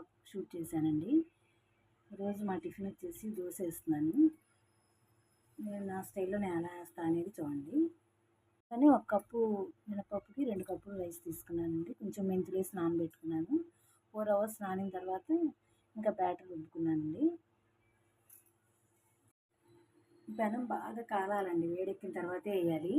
Vlog shoot చేశానండి. ఈరోజు మా టిఫిన్ వచ్చేసి దోశ వేస్తున్నాను. నేను నా స్టైల్లో నేను ఎలా వేస్తా అనేది చూడండి. కానీ 1 కప్పు మినపప్పుకి 2 కప్పులు రైస్ తీసుకున్నానండి. కొంచెం మెంతులు వేసి నానబెట్టుకున్నాను. 4 అవర్స్ నానిన తర్వాత ఇంకా బ్యాటర్ రుబ్బుకున్నానండి. పెనం బాగా కాలాలండి, వేడెక్కిన తర్వాతే వేయాలి.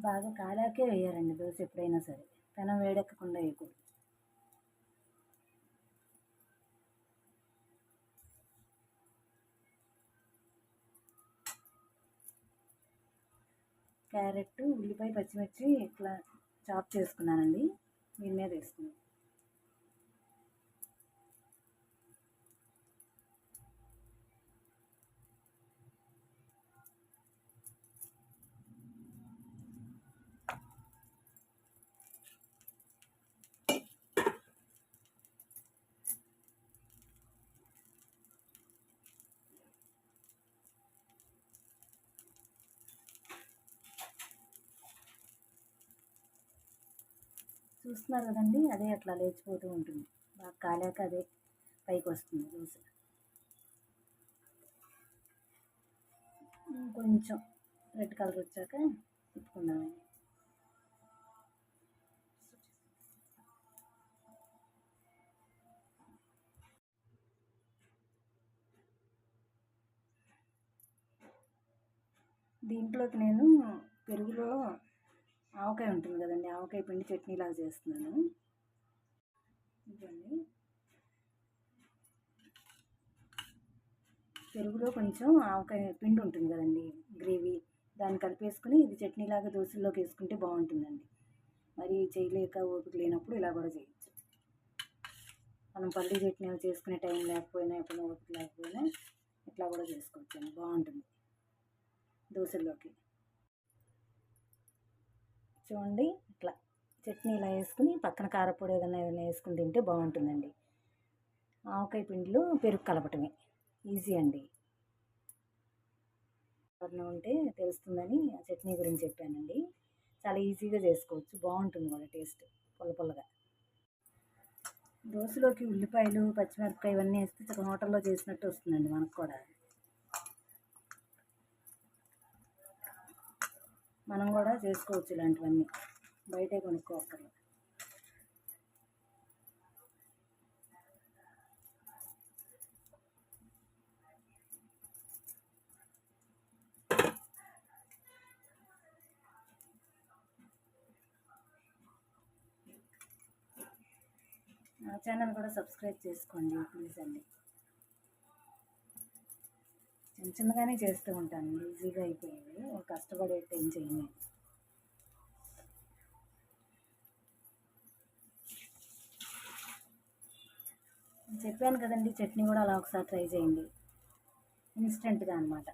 బాగా కాలాకే వేయాలండి దోశ ఎప్పుడైనా సరే, పెనం వేడెక్కకుండా వేయకూడదు. క్యారెట్, ఉల్లిపాయ, పచ్చిమిర్చి ఇట్లా చాప్ చేసుకున్నానండి. దీని మీద వేసుకున్నాను. చూస్తున్నారు కదండి, అదే అట్లా లేచిపోతూ ఉంటుంది. బాగా కాలాక అదే పైకి వస్తుంది దోశ. కొంచెం రెడ్ కలర్ వచ్చాక తిప్పుకుందామండి. దీంట్లోకి నేను పెరుగులో ఆవకాయ ఉంటుంది కదండి, ఆవకాయ పిండి చట్నీలాగా చేస్తున్నాను. ఇదండి, పెరుగులో కొంచెం ఆవకాయ పిండి ఉంటుంది కదండి, గ్రేవీ, దాన్ని కలిపేసుకుని ఇది చట్నీలాగా దోశల్లోకి వేసుకుంటే బాగుంటుందండి. మరి చేయలేక ఓపిక లేనప్పుడు ఇలా కూడా చేయొచ్చు. మనం పల్లీ చట్నీ చేసుకునే టైం లేకపోయినా, ఎప్పుడైనా ఓపిక లేకపోయినా ఇట్లా కూడా చేసుకోవచ్చు అండి, బాగుంటుంది దోశల్లోకి. చూడండి, ఇట్లా చట్నీ ఇలా వేసుకుని పక్కన కారపొడి ఏదైనా వేసుకుని తింటే బాగుంటుందండి. ఆవకాయ పిండిలో పెరుగు కలపటమే ఈజీ అండి. ఎవరైనా ఉంటే తెలుస్తుందని ఆ చట్నీ గురించి చెప్పానండి. చాలా ఈజీగా చేసుకోవచ్చు, బాగుంటుంది కూడా టేస్ట్, పుల్ల పుల్లగా. దోశలోకి ఉల్లిపాయలు, పచ్చిమిరపకాయ ఇవన్నీ వేస్తే చక్కగా హోటల్లో చేసినట్టు వస్తుందండి మనకు కూడా. మనం కూడా చేసుకోవచ్చు ఇలాంటివన్నీ, బయటే కొనుక్కోక్కర్లేదు. నా ఛానల్ కూడా సబ్స్క్రైబ్ చేసుకోండి ప్లీజ్ అండి. చిన్న చిన్నగానే చేస్తూ ఉంటాను, ఈజీగా అయిపోయింది, కష్టపడేట్టు ఏం చేయను. చెప్పాను కదండి, చట్నీ కూడా అలా ఒకసారి ట్రై చేయండి, ఇన్స్టెంట్గా అనమాట.